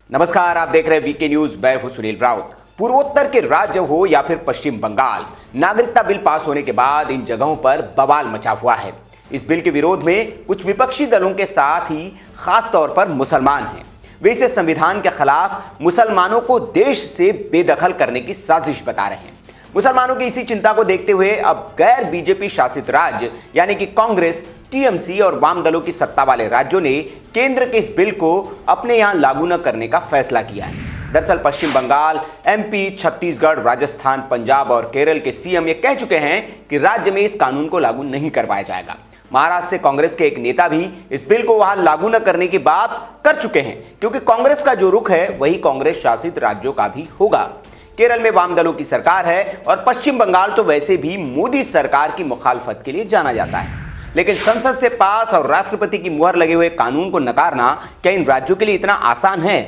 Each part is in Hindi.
नमस्कार, आप देख रहे हैं वीके न्यूज। मैं हूं सुनील राउत। पूर्वोत्तर के राज्य हो या फिर पश्चिम बंगाल, नागरिकता बिल पास होने के बाद इन जगहों पर बवाल मचा हुआ है। इस बिल के विरोध में कुछ विपक्षी दलों के साथ ही खास तौर पर मुसलमान हैं। वे इसे संविधान के खिलाफ मुसलमानों को देश से बेदखल करने की साजिश बता रहे हैं। मुसलमानों की इसी चिंता को देखते हुए अब गैर बीजेपी शासित राज्य यानी कि कांग्रेस, टीएमसी और वाम दलों की सत्ता वाले राज्यों ने केंद्र के इस बिल को अपने यहां लागू न करने का फैसला किया है। दरअसल पश्चिम बंगाल, एमपी, छत्तीसगढ़, राजस्थान, पंजाब और केरल के सीएम ये कह चुके हैं कि राज्य में इस कानून को लागू नहीं करवाया जाएगा। महाराष्ट्र से कांग्रेस के एक नेता भी इस बिल को वहां लागू न करने की बात कर चुके हैं, क्योंकि कांग्रेस का जो रुख है वही कांग्रेस शासित राज्यों का भी होगा। केरल में वाम दलों की सरकार है और पश्चिम बंगाल तो वैसे भी मोदी सरकार की मुखालफत के लिए जाना जाता है। लेकिन संसद से पास और राष्ट्रपति की मुहर लगे हुए कानून को नकारना क्या इन राज्यों के लिए इतना आसान है?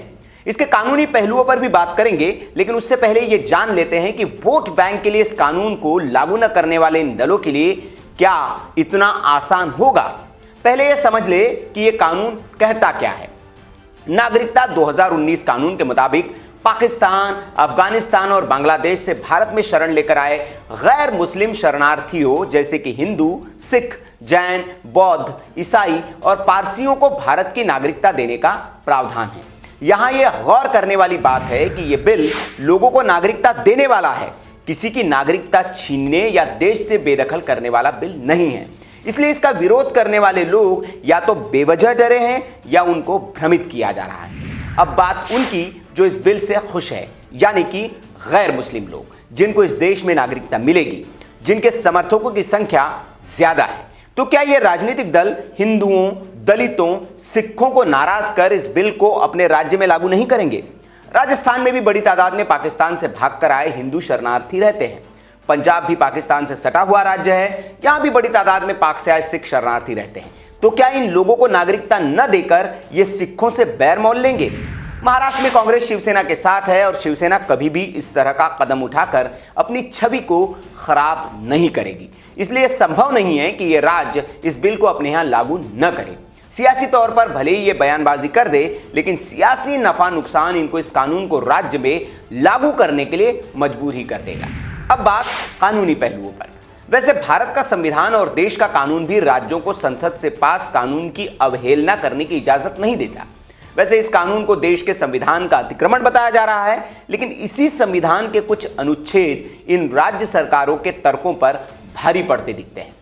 इसके कानूनी पहलुओं पर भी बात करेंगे, लेकिन उससे पहले ये जान लेते हैं कि वोट बैंक के लिए इस कानून को लागू न करने वाले इन दलों के लिए क्या इतना आसान होगा। पहले यह समझ ले कि यह कानून कहता क्या है। नागरिकता 2019 कानून के मुताबिक पाकिस्तान, अफगानिस्तान और बांग्लादेश से भारत में शरण लेकर आए गैर मुस्लिम शरणार्थियों जैसे कि हिंदू, सिख, जैन, बौद्ध, ईसाई और पारसियों को भारत की नागरिकता देने का प्रावधान है। यहां यह गौर करने वाली बात है कि यह बिल लोगों को नागरिकता देने वाला है, किसी की नागरिकता छीनने या देश से बेदखल करने वाला बिल नहीं है। इसलिए इसका विरोध करने वाले लोग या तो बेवजह डरे हैं या उनको भ्रमित किया जा रहा है। अब बात उनकी जो इस बिल से खुश है, यानी कि गैर मुस्लिम लोग, जिनको इस देश में नागरिकता मिलेगी, जिनके समर्थकों की संख्या ज्यादा है। तो क्या ये राजनीतिक दल हिंदुओं, दलितों, सिखों को नाराज कर इस बिल को अपने राज्य में लागू नहीं करेंगे? राजस्थान में भी बड़ी तादाद में पाकिस्तान से भागकर आए हिंदू शरणार्थी रहते हैं। पंजाब भी पाकिस्तान से सटा हुआ राज्य है, यहां भी बड़ी तादाद में पाक से आए सिख शरणार्थी रहते हैं। तो क्या इन लोगों को नागरिकता न देकर ये सिखों से बैर मोल लेंगे? महाराष्ट्र में कांग्रेस शिवसेना के साथ है और शिवसेना कभी भी इस तरह का कदम उठाकर अपनी छवि को खराब नहीं करेगी। इसलिए संभव नहीं है कि यह राज्य इस बिल को अपने यहां लागू न करे। सियासी तौर पर भले ही ये बयानबाजी कर दे, लेकिन सियासी नफा नुकसान इनको इस कानून को राज्य में लागू करने के लिए मजबूर ही कर देगा। अब बात कानूनी पहलुओं पर। वैसे भारत का संविधान और देश का कानून भी राज्यों को संसद से पास कानून की अवहेलना करने की इजाजत नहीं देता। वैसे इस कानून को देश के संविधान का अतिक्रमण बताया जा रहा है, लेकिन इसी संविधान के कुछ अनुच्छेद इन राज्य सरकारों के तर्कों पर भारी पड़ते दिखते हैं।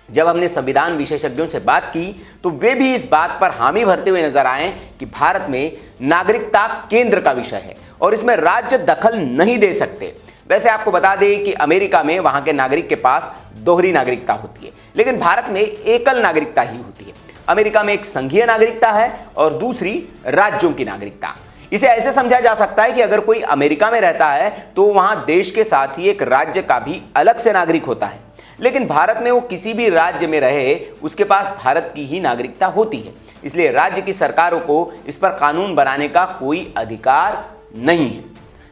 जब हमने संविधान विशेषज्ञों से बात की तो वे भी इस बात पर हामी भरते हुए नजर आए कि भारत में नागरिकता केंद्र का विषय है और इसमें राज्य दखल नहीं दे सकते। वैसे आपको बता दें कि अमेरिका में वहां के नागरिक के पास दोहरी नागरिकता होती है, लेकिन भारत में एकल नागरिकता ही होती है। अमेरिका में एक संघीय नागरिकता है और दूसरी राज्यों की नागरिकता। इसे ऐसे समझा जा सकता है कि अगर कोई अमेरिका में रहता है तो वहां देश के साथ ही एक राज्य का भी अलग से नागरिक होता है, लेकिन भारत में वो किसी भी राज्य में रहे उसके पास भारत की ही नागरिकता होती है। इसलिए राज्य की सरकारों को इस पर कानून बनाने का कोई अधिकार नहीं है।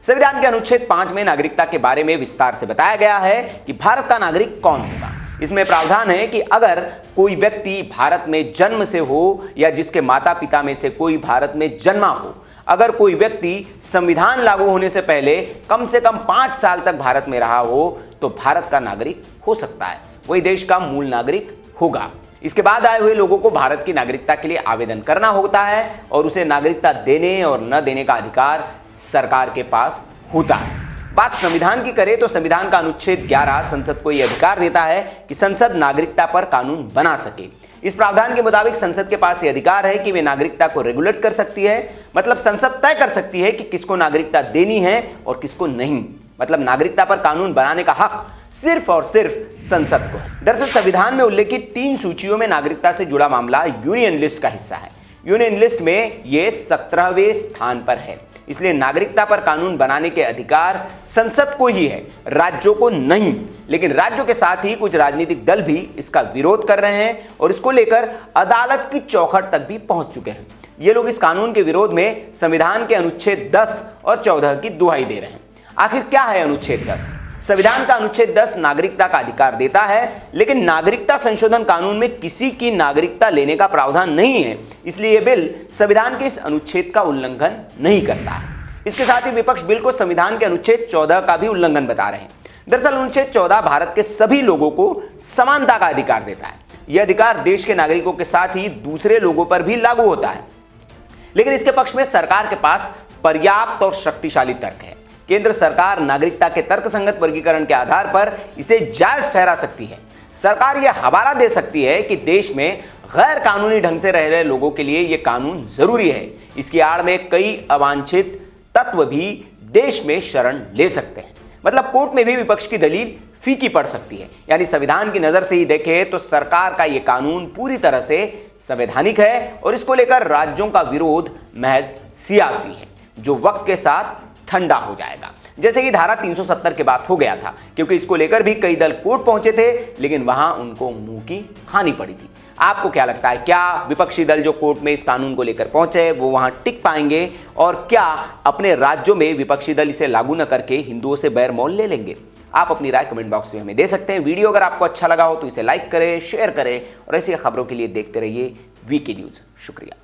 संविधान के अनुच्छेद 5 में नागरिकता के बारे में विस्तार से बताया गया है कि भारत का नागरिक कौन होगा। इसमें प्रावधान है कि अगर कोई व्यक्ति भारत में जन्म से हो या जिसके माता पिता में से कोई भारत में जन्मा हो, अगर कोई व्यक्ति संविधान लागू होने से कम 5 साल तक भारत में रहा हो तो भारत का नागरिक हो सकता है, वही देश का मूल नागरिक होगा। इसके बाद आए हुए लोगों को भारत की नागरिकता के लिए आवेदन करना होता है और उसे नागरिकता देने और न देने का अधिकार सरकार के पास होता है। बात संविधान की करें तो संविधान का अनुच्छेद 11 संसद को यह अधिकार देता है कि संसद नागरिकता पर कानून बना सके। इस प्रावधान के मुताबिक संसद के पास यह अधिकार है कि वे नागरिकता को रेगुलेट कर सकती है, मतलब संसद तय कर सकती है कि किसको नागरिकता देनी है और किसको नहीं। मतलब नागरिकता पर कानून बनाने का हक सिर्फ और सिर्फ संसद को है। दरअसल संविधान में उल्लेखित 3 सूचियों में नागरिकता से जुड़ा मामला यूनियन लिस्ट का हिस्सा है। यूनियन लिस्ट में यह 17वें स्थान पर है। इसलिए नागरिकता पर कानून बनाने के अधिकार संसद को ही है, राज्यों को नहीं। लेकिन राज्यों के साथ ही कुछ राजनीतिक दल भी इसका विरोध कर रहे हैं और इसको लेकर अदालत की चौखट तक भी पहुंच चुके हैं। ये लोग इस कानून के विरोध में संविधान के अनुच्छेद 10 और 14 की दुहाई दे रहे हैं। आखिर क्या है अनुच्छेद 10? संविधान का अनुच्छेद 10 नागरिकता का अधिकार देता है, लेकिन नागरिकता संशोधन कानून में किसी की नागरिकता लेने का प्रावधान नहीं है, इसलिए यह बिल संविधान के इस अनुच्छेद का उल्लंघन नहीं करता है। इसके साथ ही विपक्ष बिल को संविधान के अनुच्छेद 14 का भी उल्लंघन बता रहे हैं। दरअसल अनुच्छेद 14 भारत के सभी लोगों को समानता का अधिकार देता है। यह अधिकार देश के नागरिकों के साथ ही दूसरे लोगों पर भी लागू होता है, लेकिन इसके पक्ष में सरकार के पास पर्याप्त और शक्तिशाली तर्क है। केंद्र सरकार नागरिकता के तर्कसंगत वर्गीकरण के आधार पर इसे जायज ठहरा सकती है। सरकार यह हवाला दे सकती है कि देश में गैर कानूनी ढंग से रह रहे लोगों के लिए यह कानून जरूरी है। इसकी आड़ में कई अवांछित तत्व भी देश में शरण ले सकते हैं। मतलब कोर्ट में भी विपक्ष की दलील फीकी पड़ सकती है। यानी संविधान की नजर से ही देखें तो सरकार का यह कानून पूरी तरह से संवैधानिक है और इसको लेकर राज्यों का विरोध महज सियासी है, जो वक्त के साथ ठंडा हो जाएगा, जैसे कि धारा 370 के बाद हो गया था, क्योंकि इसको लेकर भी कई दल कोर्ट पहुंचे थे, लेकिन वहां उनको मुंह की खानी पड़ी थी। आपको क्या लगता है, क्या विपक्षी दल जो कोर्ट में इस कानून को लेकर पहुंचे वो वहां टिक पाएंगे, और क्या अपने राज्यों में विपक्षी दल इसे लागू न करके हिंदुओं से बैर मोल ले लेंगे? आप अपनी राय कमेंट बॉक्स में हमें दे सकते हैं। वीडियो अगर आपको अच्छा लगा हो तो इसे लाइक करें, शेयर करें और ऐसी खबरों के लिए देखते रहिए वीके न्यूज़। शुक्रिया।